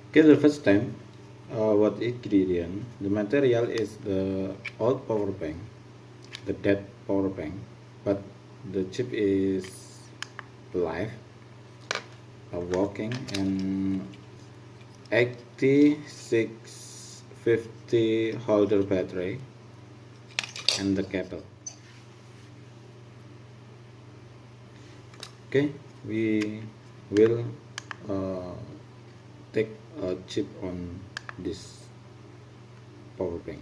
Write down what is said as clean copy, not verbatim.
Okay, the first time, what ingredient? The material is the old power bank, the dead power bank, but the chip is alive, working, and 8650 holder battery and the cable. Okay, we will uh, take a chip on this power bank.